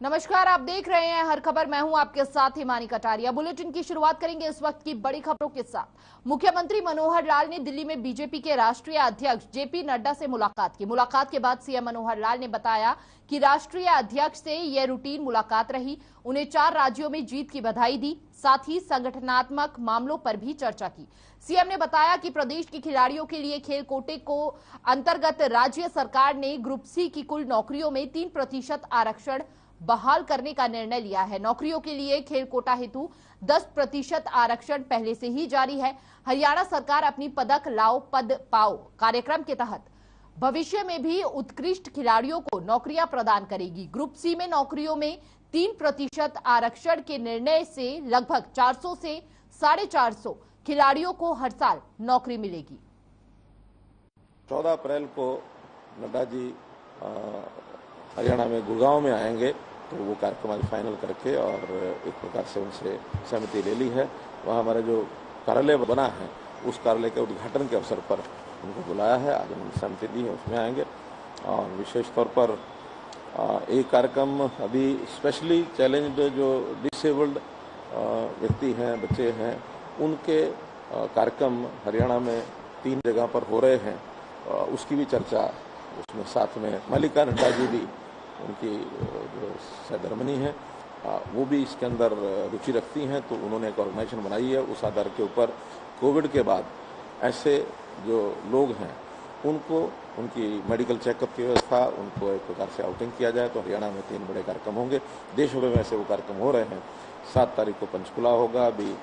नमस्कार, आप देख रहे हैं हर खबर। मैं हूं आपके साथ हिमानी कटारिया। बुलेटिन की शुरुआत करेंगे इस वक्त की बड़ी खबरों के साथ। मुख्यमंत्री मनोहर लाल ने दिल्ली में बीजेपी के राष्ट्रीय अध्यक्ष जेपी नड्डा से मुलाकात की। मुलाकात के बाद सीएम मनोहर लाल ने बताया कि राष्ट्रीय अध्यक्ष से यह रूटीन मुलाकात रही। उन्हें 4 राज्यों में जीत की बधाई दी, साथ ही संगठनात्मक मामलों पर भी चर्चा की। सीएम ने बताया कि प्रदेश के खिलाड़ियों के लिए खेल कोटे को अंतर्गत राज्य सरकार ने ग्रुप सी की कुल नौकरियों में 3% आरक्षण बहाल करने का निर्णय लिया है। नौकरियों के लिए खेल कोटा हेतु 10% आरक्षण पहले से ही जारी है। हरियाणा सरकार अपनी पदक लाओ पद पाओ कार्यक्रम के तहत भविष्य में भी उत्कृष्ट खिलाड़ियों को नौकरियां प्रदान करेगी। ग्रुप सी में नौकरियों में 3% आरक्षण के निर्णय से लगभग 400 से 450 खिलाड़ियों को हर साल नौकरी मिलेगी। 14 अप्रैल को नड्डा जी हरियाणा में गुड़गांव में आएंगे, तो वो कार्यक्रम आज फाइनल करके और एक प्रकार से उनसे सहमति ले ली है। वहाँ हमारा जो कार्यालय बना है उस कार्यालय के उद्घाटन के अवसर पर उनको बुलाया है। आज उन्होंने सहमति दी है, उसमें आएंगे। और विशेष तौर पर एक कार्यक्रम अभी स्पेशली चैलेंज्ड जो डिसेबल्ड व्यक्ति हैं, बच्चे हैं, उनके कार्यक्रम हरियाणा में 3 जगह पर हो रहे हैं, उसकी भी चर्चा उसमें साथ में मल्लिका नड्डा जी भी, उनकी जो सहधर्मिणी है, वो भी इसके अंदर रुचि रखती हैं। तो उन्होंने एक ऑर्गेनाइजेशन बनाई है। उस आधार के ऊपर कोविड के बाद ऐसे जो लोग हैं उनको उनकी मेडिकल चेकअप की व्यवस्था, उनको एक प्रकार से आउटिंग किया जाए। तो हरियाणा में 3 बड़े कार्यक्रम होंगे। देश भर में ऐसे वो कार्यक्रम हो रहे हैं। 7 तारीख को पंचकुला होगा, अभी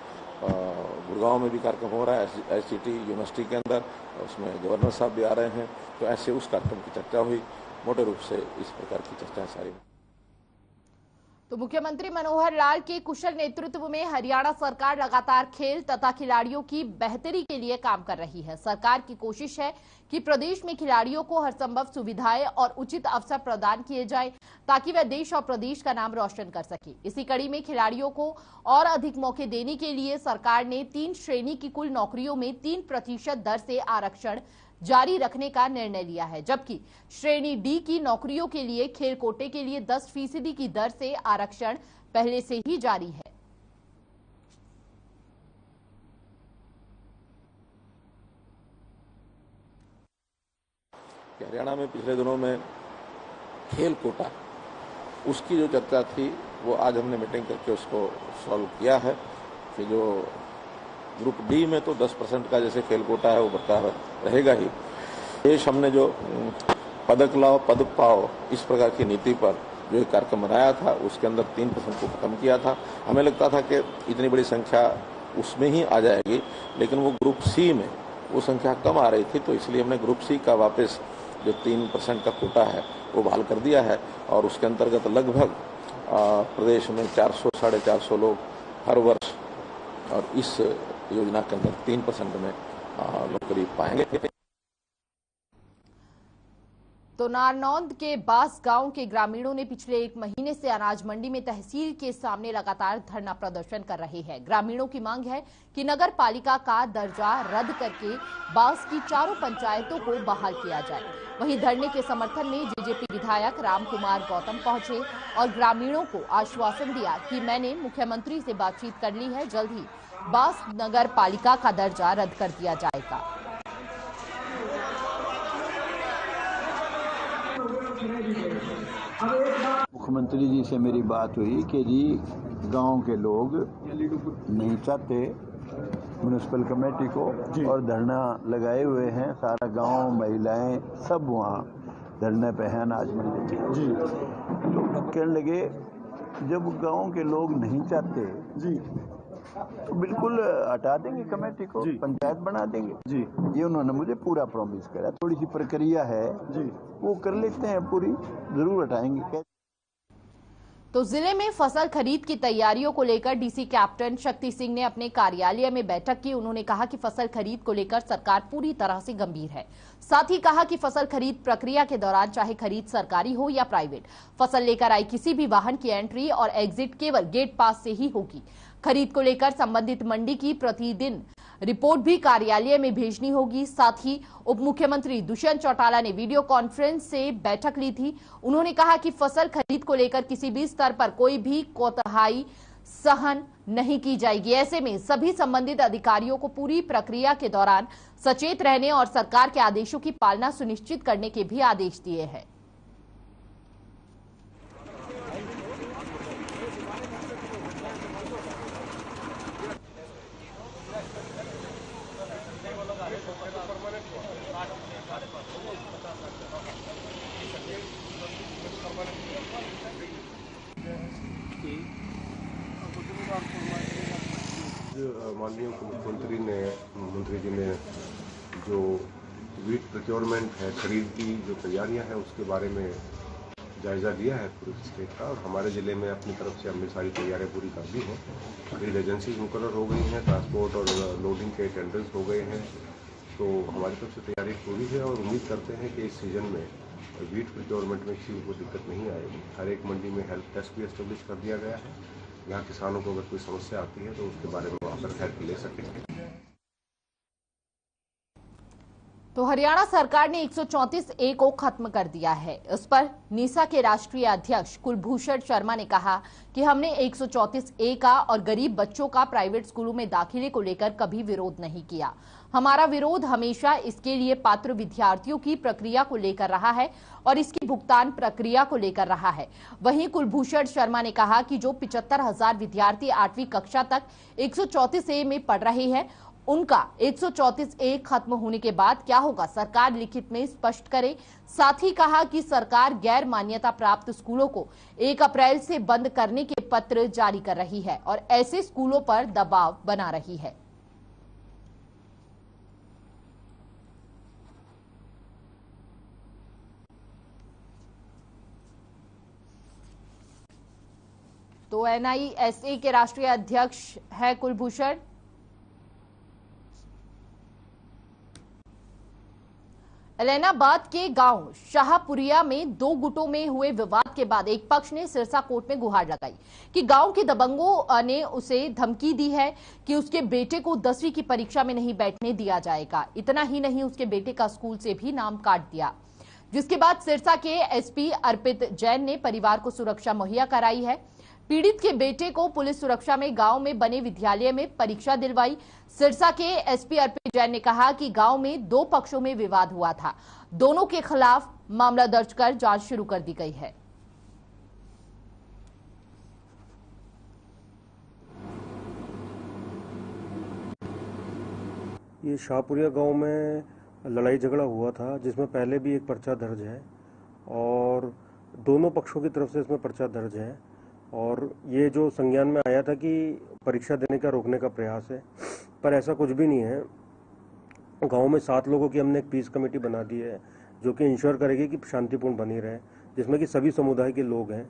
गुड़गांव में भी कार्यक्रम हो रहा है एससीटी यूनिवर्सिटी के अंदर, उसमें गवर्नर साहब भी आ रहे हैं। तो ऐसे उस कार्यक्रम की चर्चा हुई। मोटे रूप से इस प्रकार की चर्चाएं सारी। तो मुख्यमंत्री मनोहर लाल के कुशल नेतृत्व में हरियाणा सरकार लगातार खेल तथा खिलाड़ियों की बेहतरी के लिए काम कर रही है। सरकार की कोशिश है कि प्रदेश में खिलाड़ियों को हर संभव सुविधाएं और उचित अवसर प्रदान किए जाएं, ताकि वह देश और प्रदेश का नाम रोशन कर सके। इसी कड़ी में खिलाड़ियों को और अधिक मौके देने के लिए सरकार ने 3 श्रेणी की कुल नौकरियों में 3% दर से आरक्षण जारी रखने का निर्णय लिया है, जबकि श्रेणी डी की नौकरियों के लिए खेल कोटे के लिए 10% की दर से आरक्षण पहले से ही जारी है। हरियाणा में पिछले दिनों में खेल कोटा, उसकी जो चर्चा थी वो आज हमने मीटिंग करके उसको सॉल्व किया है कि जो ग्रुप डी में तो 10% का जैसे खेल कोटा है वो बरकरार रहेगा ही। देश हमने जो पदक लाओ पद पाओ इस प्रकार की नीति पर जो एक कार्यक्रम बनाया था, उसके अंदर 3% को खत्म किया था। हमें लगता था कि इतनी बड़ी संख्या उसमें ही आ जाएगी, लेकिन वो ग्रुप सी में वो संख्या कम आ रही थी। तो इसलिए हमने ग्रुप सी का वापस जो 3% का कोटा है वो बहाल कर दिया है। और उसके अंतर्गत लगभग प्रदेश में 400 450 लोग हर वर्ष और इस योजना के अंदर 3% में नौकरी पाएंगे। तो नारनौंद के बास गांव के ग्रामीणों ने पिछले 1 महीने से अनाज मंडी में तहसील के सामने लगातार धरना प्रदर्शन कर रहे हैं। ग्रामीणों की मांग है कि नगर पालिका का दर्जा रद्द करके बास की 4 पंचायतों को बहाल किया जाए। वहीं धरने के समर्थन में जेजेपी विधायक रामकुमार गौतम पहुंचे और ग्रामीणों को आश्वासन दिया कि मैंने मुख्यमंत्री से बातचीत कर ली है, जल्द ही बास नगर पालिका का दर्जा रद्द कर दिया जाएगा। मुख्यमंत्री जी से मेरी बात हुई कि जी गांव के लोग नहीं चाहते म्युनिसिपल कमेटी को, और धरना लगाए हुए हैं। सारा गांव, महिलाएं सब वहाँ धरने पे हैं अनाज मंडी में। तो कहने लगे जब गांव के लोग नहीं चाहते जी तो बिल्कुल हटा देंगे कमेटी को, पंचायत बना देंगे जी। ये उन्होंने मुझे पूरा प्रॉमिस करा। थोड़ी सी प्रक्रिया है जी, वो कर लेते हैं, पूरी जरूर हटाएंगे। तो जिले में फसल खरीद की तैयारियों को लेकर डीसी कैप्टन शक्ति सिंह ने अपने कार्यालय में बैठक की। उन्होंने कहा कि फसल खरीद को लेकर सरकार पूरी तरह से गंभीर है। साथ ही कहा कि फसल खरीद प्रक्रिया के दौरान चाहे खरीद सरकारी हो या प्राइवेट, फसल लेकर आई किसी भी वाहन की एंट्री और एग्जिट केवल गेट पास से ही होगी। खरीद को लेकर संबंधित मंडी की प्रतिदिन रिपोर्ट भी कार्यालय में भेजनी होगी। साथ ही उप मुख्यमंत्री दुष्यंत चौटाला ने वीडियो कॉन्फ्रेंस से बैठक ली थी। उन्होंने कहा कि फसल खरीद को लेकर किसी भी स्तर पर कोई भी कोताही सहन नहीं की जाएगी। ऐसे में सभी संबंधित अधिकारियों को पूरी प्रक्रिया के दौरान सचेत रहने और सरकार के आदेशों की पालना सुनिश्चित करने के भी आदेश दिए हैं। माननीय मुख्यमंत्री जी ने जो वीट प्रोक्योरमेंट है, खरीद की जो तैयारियां हैं उसके बारे में जायजा लिया है पूरे स्टेट का, और हमारे जिले में अपनी तरफ से हमने सारी तैयारियां पूरी कर दी हैं। खरीद एजेंसी मुकर्रर हो गई हैं, ट्रांसपोर्ट और लोडिंग के टेंडर्स हो गए हैं, तो हमारी तरफ से तैयारी पूरी है और उम्मीद करते हैं कि इस सीजन में वीट प्रोक्योरमेंट में किसी को दिक्कत नहीं आएगी। हर एक मंडी में हेल्प डेस्क भी एस्टेब्लिश कर दिया गया है, जहाँ किसानों को अगर कोई समस्या आती है तो उसके बारे में वो आकर हेल्प ले सकेंगे। तो हरियाणा सरकार ने 134A को खत्म कर दिया है। इस पर नीसा के राष्ट्रीय अध्यक्ष कुलभूषण शर्मा ने कहा कि हमने 134A का और गरीब बच्चों का प्राइवेट स्कूलों में दाखिले को लेकर कभी विरोध नहीं किया। हमारा विरोध हमेशा इसके लिए पात्र विद्यार्थियों की प्रक्रिया को लेकर रहा है और इसकी भुगतान प्रक्रिया को लेकर रहा है। वहीं कुलभूषण शर्मा ने कहा कि जो 75,000 विद्यार्थी 8वीं कक्षा तक 134A में पढ़ रहे हैं, उनका 134A खत्म होने के बाद क्या होगा, सरकार लिखित में स्पष्ट करे। साथ ही कहा कि सरकार गैर मान्यता प्राप्त स्कूलों को 1 अप्रैल से बंद करने के पत्र जारी कर रही है और ऐसे स्कूलों पर दबाव बना रही है। तो NISA के राष्ट्रीय अध्यक्ष है कुलभूषण। एलैनाबाद के गांव शाहपुरिया में 2 गुटों में हुए विवाद के बाद एक पक्ष ने सिरसा कोर्ट में गुहार लगाई कि गांव के दबंगों ने उसे धमकी दी है कि उसके बेटे को 10वीं की परीक्षा में नहीं बैठने दिया जाएगा। इतना ही नहीं, उसके बेटे का स्कूल से भी नाम काट दिया, जिसके बाद सिरसा के SP अर्पित जैन ने परिवार को सुरक्षा मुहैया कराई है। पीड़ित के बेटे को पुलिस सुरक्षा में गांव में बने विद्यालय में परीक्षा दिलवाई। सिरसा के SP अर्पित जैन ने कहा कि गांव में 2 पक्षों में विवाद हुआ था, दोनों के खिलाफ मामला दर्ज कर जांच शुरू कर दी गई है। ये शाहपुरिया गांव में लड़ाई झगड़ा हुआ था, जिसमें पहले भी एक पर्चा दर्ज है और दोनों पक्षों की तरफ से इसमें पर्चा दर्ज है। और ये जो संज्ञान में आया था कि परीक्षा देने का रोकने का प्रयास है, पर ऐसा कुछ भी नहीं है। गांव में 7 लोगों की हमने एक पीस कमेटी बना दी है जो कि इंश्योर करेगी कि शांतिपूर्ण बनी रहे, जिसमें कि सभी समुदाय के लोग हैं।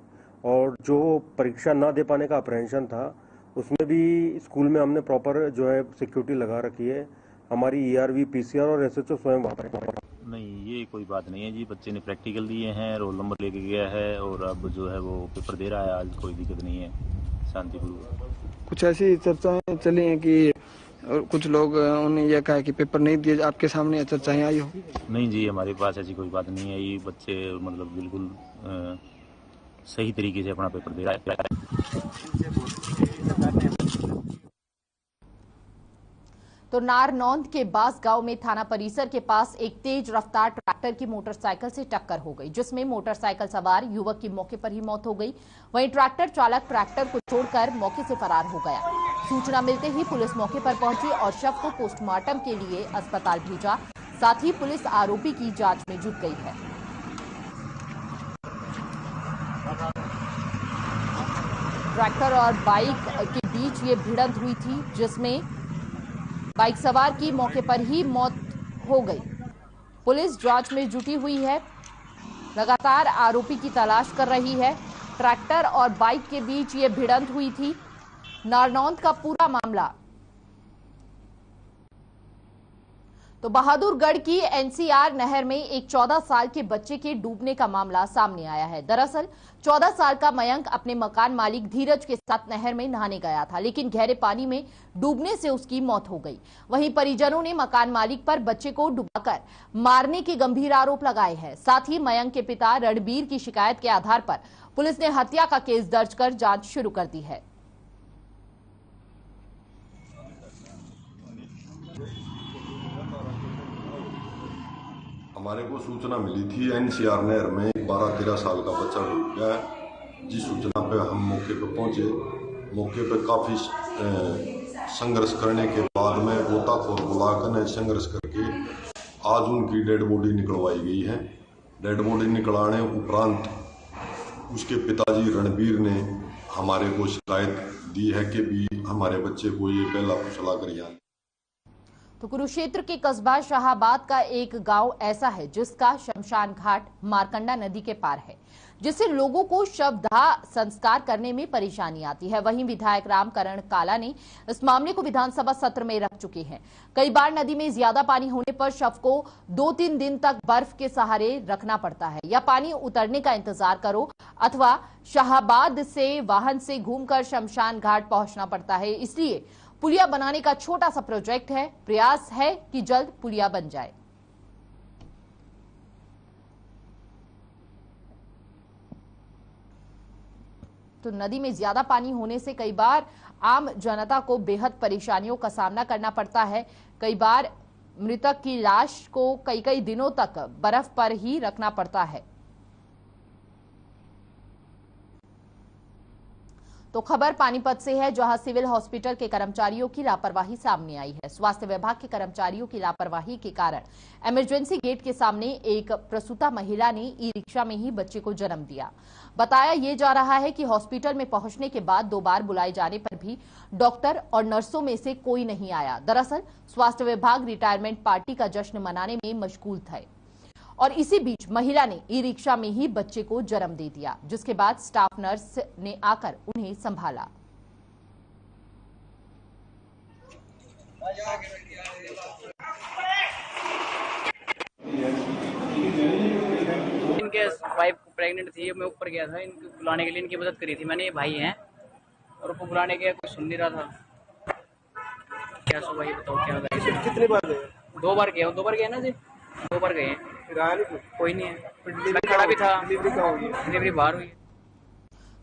और जो परीक्षा ना दे पाने का अप्रहेंशन था, उसमें भी स्कूल में हमने प्रॉपर जो है सिक्योरिटी लगा रखी है। हमारी ERV, PCR और SHO स्वयं वहाँ पर। नहीं, ये कोई बात नहीं है जी। बच्चे ने प्रैक्टिकल दिए हैं, रोल नंबर लेके गया है और अब जो है वो पेपर दे रहा है आज। कोई दिक्कत नहीं है, शांतिपूर्वक। कुछ ऐसी चर्चाएं चली हैं कि और कुछ लोग उन्हें यह कहा कि पेपर नहीं दिए, आपके सामने चर्चाएं आई हो? नहीं जी, हमारे पास ऐसी कोई बात नहीं है। ये बच्चे मतलब बिल्कुल सही तरीके से अपना पेपर दे रहा है। तो नारनौंद के बास गांव में थाना परिसर के पास एक तेज रफ्तार ट्रैक्टर की मोटरसाइकिल से टक्कर हो गई, जिसमें मोटरसाइकिल सवार युवक की मौके पर ही मौत हो गई। वहीं ट्रैक्टर चालक ट्रैक्टर को छोड़कर मौके से फरार हो गया। सूचना मिलते ही पुलिस मौके पर पहुंची और शव को पोस्टमार्टम के लिए अस्पताल भेजा। साथ ही पुलिस आरोपी की जांच में जुट गई है। ट्रैक्टर और बाइक के बीच ये भिड़ंत हुई थी, जिसमें बाइक सवार की मौके पर ही मौत हो गई। पुलिस जांच में जुटी हुई है, लगातार आरोपी की तलाश कर रही है। ट्रैक्टर और बाइक के बीच ये भिड़ंत हुई थी। नारनौंद का पूरा मामला। तो बहादुरगढ़ की एनसीआर नहर में एक 14 साल के बच्चे के डूबने का मामला सामने आया है। दरअसल 14 साल का मयंक अपने मकान मालिक धीरज के साथ नहर में नहाने गया था, लेकिन गहरे पानी में डूबने से उसकी मौत हो गई। वहीं परिजनों ने मकान मालिक पर बच्चे को डुबाकर मारने के गंभीर आरोप लगाए हैं। साथ ही मयंक के पिता रणबीर की शिकायत के आधार पर पुलिस ने हत्या का केस दर्ज कर जांच शुरू कर दी है। हमारे को सूचना मिली थी एनसीआर नहर में एक 12-13 साल का बच्चा डूब गया है। जिस सूचना पे हम मौके पे पहुंचे, मौके पे काफ़ी संघर्ष करने के बाद में गोताखोर बुलाकर संघर्ष करके आज उनकी डेड बॉडी निकलवाई गई है। डेड बॉडी निकलाने उपरांत उसके पिताजी रणबीर ने हमारे को शिकायत दी है कि भी हमारे बच्चे को ये पहला कुचला कर यहाँ। तो कुरुक्षेत्र के कस्बा शाहाबाद का एक गांव ऐसा है जिसका शमशान घाट मारकंडा नदी के पार है, जिससे लोगों को शवदाह संस्कार करने में परेशानी आती है। वहीं विधायक रामकरण काला ने इस मामले को विधानसभा सत्र में रख चुके हैं। कई बार नदी में ज्यादा पानी होने पर शव को 2-3 दिन तक बर्फ के सहारे रखना पड़ता है, या पानी उतरने का इंतजार करो अथवा शाहाबाद से वाहन से घूमकर शमशान घाट पहुंचना पड़ता है। इसलिए पुलिया बनाने का छोटा सा प्रोजेक्ट है, प्रयास है कि जल्द पुलिया बन जाए। तो नदी में ज्यादा पानी होने से कई बार आम जनता को बेहद परेशानियों का सामना करना पड़ता है। कई बार मृतक की लाश को कई दिनों तक बर्फ पर ही रखना पड़ता है। तो खबर पानीपत से है, जहां सिविल हॉस्पिटल के कर्मचारियों की लापरवाही सामने आई है। स्वास्थ्य विभाग के कर्मचारियों की लापरवाही के कारण इमरजेंसी गेट के सामने एक प्रसूता महिला ने ई रिक्शा में ही बच्चे को जन्म दिया। बताया ये जा रहा है कि हॉस्पिटल में पहुंचने के बाद 2 बार बुलाए जाने पर भी डॉक्टर और नर्सों में से कोई नहीं आया। दरअसल स्वास्थ्य विभाग रिटायरमेंट पार्टी का जश्न मनाने में मशगूल थे और इसी बीच महिला ने ई रिक्शा में ही बच्चे को जन्म दे दिया, जिसके बाद स्टाफ नर्स ने आकर उन्हें संभाला। इनके वाइफ प्रेग्नेंट थी, मैं ऊपर गया था इनको बुलाने के लिए, इनकी मदद करी थी मैंने। ये भाई हैं और उनको बुलाने गया, कोई सुन नहीं रहा था। क्या सुबह ये बताओ क्या गए? कितने बार गए? 2 बार गए। 2 बार गए ना जी, 2 बार गए। कोई नहीं है, मैं खड़ा भी था। डिलीवरी बाहर हुई।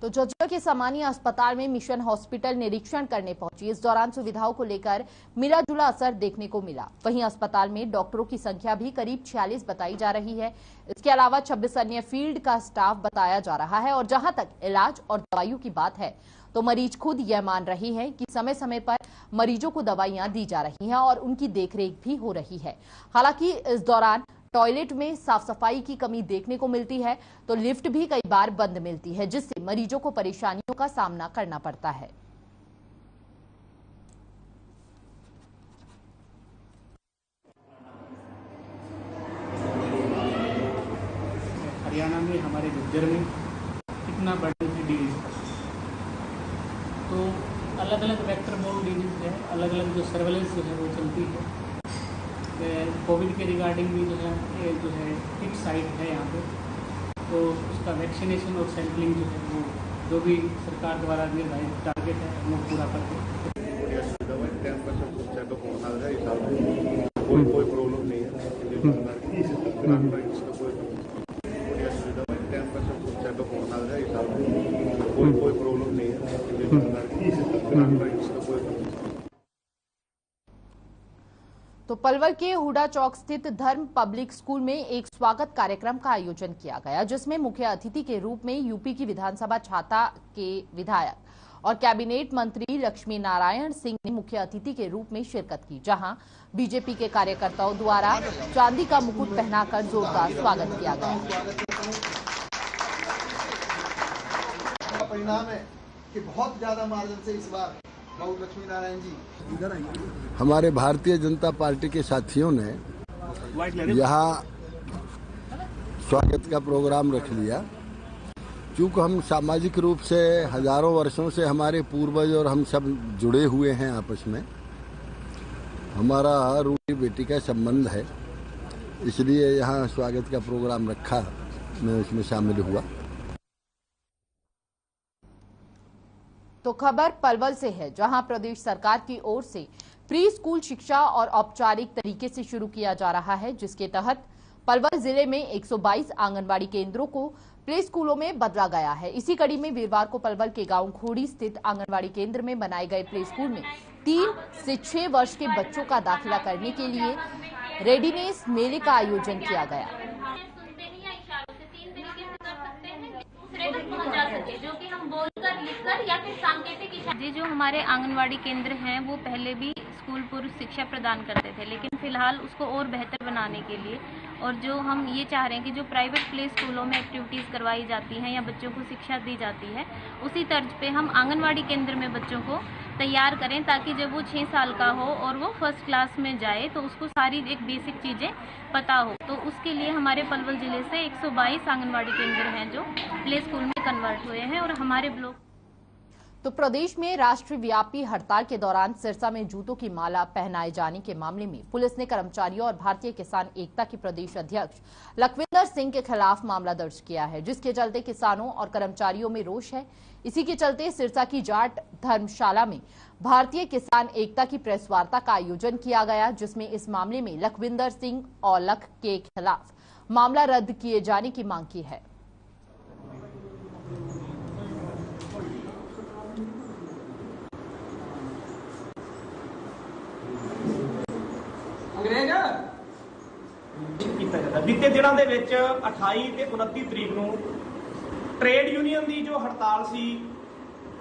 तो झज्जर के सामान्य अस्पताल में मिशन हॉस्पिटल निरीक्षण करने पहुंची। इस दौरान सुविधाओं को लेकर मिला जुला असर देखने को मिला। वहीं अस्पताल में डॉक्टरों की संख्या भी करीब 46 बताई जा रही है। इसके अलावा 26 अन्य फील्ड का स्टाफ बताया जा रहा है। और जहां तक इलाज और दवाइयों की बात है तो मरीज खुद यह मान रहे हैं कि समय समय पर मरीजों को दवाइयां दी जा रही हैं और उनकी देखरेख भी हो रही है। हालांकि इस दौरान टॉयलेट में साफ सफाई की कमी देखने को मिलती है, तो लिफ्ट भी कई बार बंद मिलती है, जिससे मरीजों को परेशानियों का सामना करना पड़ता है। हरियाणा में हमारे झज्जर में कितना बड़ी डिजीज है, तो अलग अलग वेक्टर बोर्न डिजीज है, अलग अलग जो सर्वेलेंस जो है वो चलती है। कोविड के रिगार्डिंग भी जो है एक साइट है यहाँ पे, तो उसका वैक्सीनेशन और सैंपलिंग जो है वो जो भी सरकार द्वारा निर्धारित टारगेट है वो पूरा करके कोई प्रॉब्लम नहीं है। कोई प्रॉब्लम नहीं है। तो पलवल के हुडा चौक स्थित धर्म पब्लिक स्कूल में एक स्वागत कार्यक्रम का आयोजन किया गया, जिसमें मुख्य अतिथि के रूप में यूपी की विधानसभा छाता के विधायक और कैबिनेट मंत्री लक्ष्मी नारायण सिंह ने मुख्य अतिथि के रूप में शिरकत की, जहां बीजेपी के कार्यकर्ताओं द्वारा चांदी का मुकुट पहनाकर जोरदार स्वागत किया गया। परिणाम है कि बहुत ज्यादा मार्जिन से इस बार लक्ष्मी नारायण जी इधर आएंगे। हमारे भारतीय जनता पार्टी के साथियों ने यहाँ स्वागत का प्रोग्राम रख लिया। चूँकि हम सामाजिक रूप से हजारों वर्षों से हमारे पूर्वज और हम सब जुड़े हुए हैं आपस में, हमारा रूटी बेटी का संबंध है, इसलिए यहाँ स्वागत का प्रोग्राम रखा, मैं उसमें शामिल हुआ। तो खबर पलवल से है, जहां प्रदेश सरकार की ओर से प्री स्कूल शिक्षा और औपचारिक तरीके से शुरू किया जा रहा है, जिसके तहत पलवल जिले में 122 आंगनबाड़ी केंद्रों को प्ले स्कूलों में बदला गया है। इसी कड़ी में वीरवार को पलवल के गांव खोड़ी स्थित आंगनबाड़ी केंद्र में बनाए गए प्ले स्कूल में 3 से 6 वर्ष के बच्चों का दाखिला करने के लिए रेडीनेस मेले का आयोजन किया गया। जो कि हम बोलकर, लिखकर या फिर सांकेतिक इशारे। जो हमारे आंगनवाड़ी केंद्र हैं वो पहले भी स्कूल पूर्व शिक्षा प्रदान करते थे, लेकिन फिलहाल उसको और बेहतर बनाने के लिए और जो हम ये चाह रहे हैं कि जो प्राइवेट प्ले स्कूलों में एक्टिविटीज़ करवाई जाती हैं या बच्चों को शिक्षा दी जाती है, उसी तर्ज पे हम आंगनवाड़ी केंद्र में बच्चों को तैयार करें, ताकि जब वो 6 साल का हो और वो फर्स्ट क्लास में जाए तो उसको सारी एक बेसिक चीज़ें पता हो। तो उसके लिए हमारे पलवल जिले से 122 आंगनवाड़ी केंद्र हैं जो प्ले स्कूल में कन्वर्ट हुए हैं और हमारे ब्लॉक। तो प्रदेश में राष्ट्रव्यापी हड़ताल के दौरान सिरसा में जूतों की माला पहनाए जाने के मामले में पुलिस ने कर्मचारियों और भारतीय किसान एकता के प्रदेश अध्यक्ष लखविंदर सिंह के खिलाफ मामला दर्ज किया है, जिसके चलते किसानों और कर्मचारियों में रोष है। इसी के चलते सिरसा की जाट धर्मशाला में भारतीय किसान एकता की प्रेस वार्ता का आयोजन किया गया, जिसमें इस मामले में लखविंदर सिंह और लख के खिलाफ मामला रद्द किए जाने की मांग की है। बीते दिनों के 28 ਤੇ 29 तरीक ਨੂੰ ट्रेड यूनियन की जो हड़ताल सी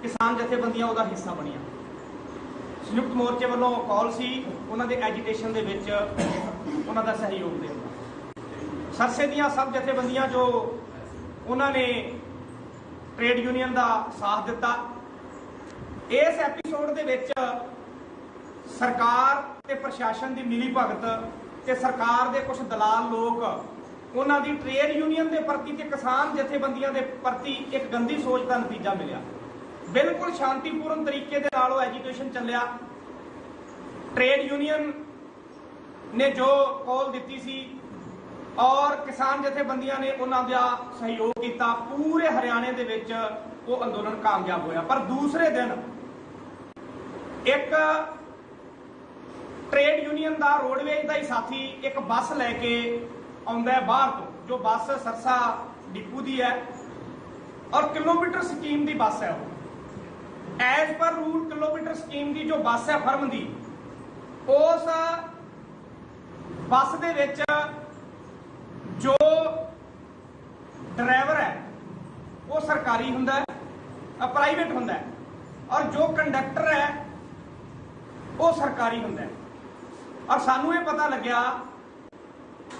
किसान जथेबंदियां ਉਹਦਾ हिस्सा बनिया। संयुक्त मोर्चे वालों कॉल सी उन्होंने एजीटेशन के उन्होंने सहयोग देना। सरसे दियां सब जथेबंदियां जो उन्होंने ट्रेड यूनियन का साथ दिता। इस एपीसोड के सरकार ते प्रशासन की मिली भगत ते सरकार के कुछ दलाल लोग उन्हों की ट्रेड यूनियन के प्रति ते किसान जथेबंदियों के प्रति एक गंदी सोच का नतीजा मिला। बिल्कुल शांतिपूर्ण तरीके दे नाल एजुकेशन चलिया। ट्रेड यूनियन ने जो कॉल दी सी और किसान जथेबंदियां ने उन्होंने सहयोग किया, पूरे हरियाणे दे विच वो अंदोलन कामयाब होया। पर दूसरे दिन एक ट्रेड यूनियन का रोडवेज का ही साथी एक बस लैके आउंदा है बाहर तो, जो बस सरसा डिपू की है और किलोमीटर स्कीम की बस है। As per rule kilometre scheme की जो बस है फर्म की, उस बस दे विच जो ड्राइवर है वो सरकारी हुंदा है, प्राइवेट हुंदा है, और जो कंडक्टर है वो सरकारी हुंदा है। और सानू ये पता लग्या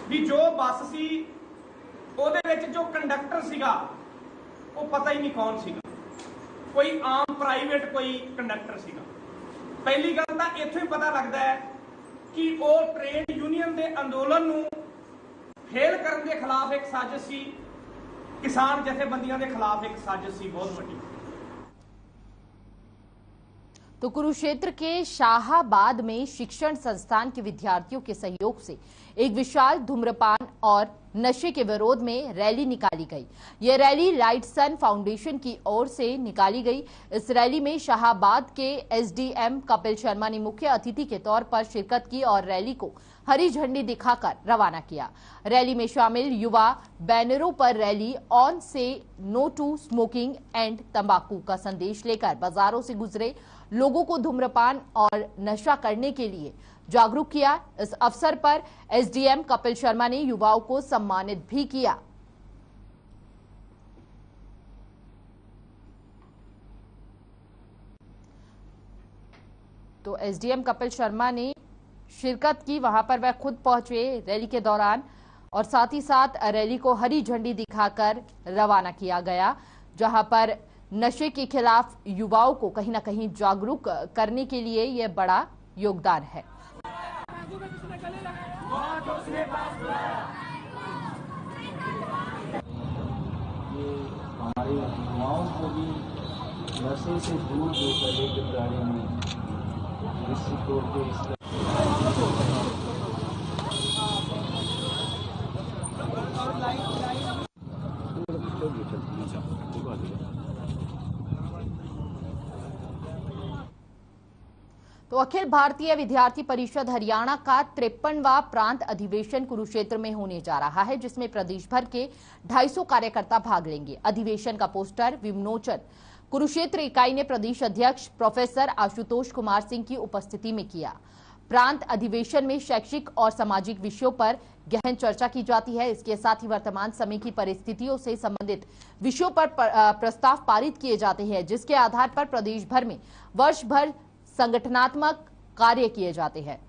भी जो बस सी ਉਹਦੇ ਵਿੱਚ जो कंडक्टर सीगा वो पता ही नहीं कौन सीगा, कोई आम प्राइवेट कोई कंडक्टर सीगा। पहली गल तो इत्थों ही पता लगता है कि वो ट्रेड यूनियन के अंदोलन नूं फेल करने के खिलाफ एक साजिश सी, किसान जथेबंदियों के खिलाफ एक साजिश सी बहुत बड़ी। तो कुरुक्षेत्र के शाहाबाद में शिक्षण संस्थान के विद्यार्थियों के सहयोग से एक विशाल धूम्रपान और नशे के विरोध में रैली निकाली गई। यह रैली लाइट सन फाउंडेशन की ओर से निकाली गई। इस रैली में शाहाबाद के एसडीएम कपिल शर्मा ने मुख्य अतिथि के तौर पर शिरकत की और रैली को हरी झंडी दिखाकर रवाना किया। रैली में शामिल युवा बैनरों पर रैली ऑन से नो टू स्मोकिंग एंड तंबाकू का संदेश लेकर बाजारों से गुजरे लोगों को धूम्रपान और नशा करने के लिए जागरूक किया। इस अवसर पर एसडीएम कपिल शर्मा ने युवाओं को सम्मानित भी किया। तो एसडीएम कपिल शर्मा ने शिरकत की, वहां पर वह खुद पहुंचे रैली के दौरान और साथ ही साथ रैली को हरी झंडी दिखाकर रवाना किया गया, जहां पर नशे के खिलाफ युवाओं को कहीं ना कहीं जागरूक करने के लिए यह बड़ा योगदान है। ये हमारे युवाओं को भी नशे से दूर जो करने के बारे में निश्चित तौर पर तो अखिल भारतीय विद्यार्थी परिषद हरियाणा का 53वां प्रांत अधिवेशन कुरुक्षेत्र में होने जा रहा है, जिसमें प्रदेश भर के 250 कार्यकर्ता भाग लेंगे। अधिवेशन का पोस्टर विमोचन कुरुक्षेत्र इकाई ने प्रदेश अध्यक्ष प्रोफेसर आशुतोष कुमार सिंह की उपस्थिति में किया। प्रांत अधिवेशन में शैक्षिक और सामाजिक विषयों पर गहन चर्चा की जाती है। इसके साथ ही वर्तमान समय की परिस्थितियों से संबंधित विषयों पर प्रस्ताव पारित किए जाते हैं, जिसके आधार पर प्रदेश भर में वर्ष भर संगठनात्मक कार्य किए जाते हैं।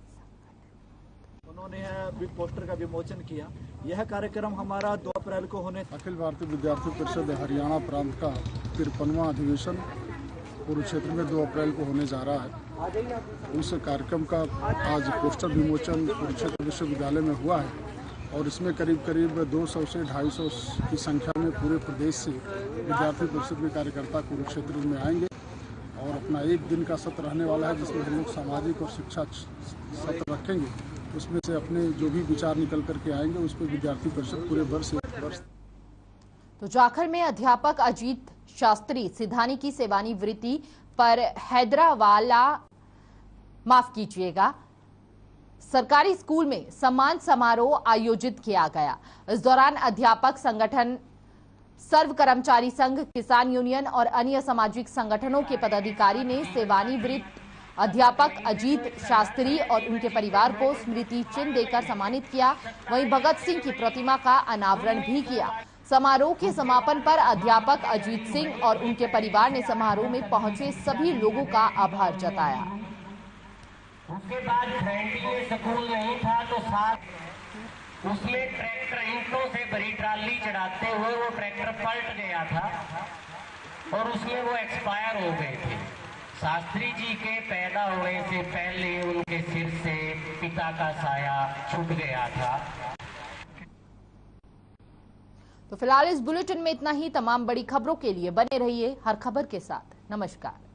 उन्होंने बिग पोस्टर का विमोचन किया। यह कार्यक्रम हमारा 2 अप्रैल को होने अखिल भारतीय विद्यार्थी परिषद हरियाणा प्रांत का 53वां अधिवेशन कुरुक्षेत्र में 2 अप्रैल को होने जा रहा है। उस कार्यक्रम का आज पोस्टर विमोचन कुरुक्षेत्र विश्वविद्यालय में हुआ है और इसमें करीब 200 से 250 की संख्या में पूरे प्रदेश से विद्यार्थी परिषद के कार्यकर्ता कुरुक्षेत्र में आएंगे और अपना 1 दिन का सत्र रहने वाला है, जिसमें हम लोग सामाजिक और शिक्षा सत्र रखेंगे। उसमें से अपने जो भी विचार निकल करके आएंगे उस पर विद्यार्थी परिषद पूरे वर्ष। तो जाखल में अध्यापक अजीत शास्त्री सिधानी की सेवानिवृत्ति पर सरकारी स्कूल में सम्मान समारोह आयोजित किया गया। इस दौरान अध्यापक संगठन, सर्व कर्मचारी संघ, किसान यूनियन और अन्य सामाजिक संगठनों के पदाधिकारी ने सेवानिवृत्त अध्यापक अजीत शास्त्री और उनके परिवार को स्मृति चिन्ह देकर सम्मानित किया। वहीं भगत सिंह की प्रतिमा का अनावरण भी किया। समारोह के समापन पर अध्यापक अजीत सिंह और उनके परिवार ने समारोह में पहुंचे सभी लोगों का आभार जताया। उसके बाद स्कूल नहीं था तो साथ उसमें ट्रैक्टर ईंटों से भरी ट्राली चढ़ाते हुए वो ट्रैक्टर पलट गया था और उसमें वो एक्सपायर हो गए थे। शास्त्री जी के पैदा होने से पहले उनके सिर से पिता का साया छूट गया था। तो फिलहाल इस बुलेटिन में इतना ही। तमाम बड़ी खबरों के लिए बने रहिए हर खबर के साथ। नमस्कार।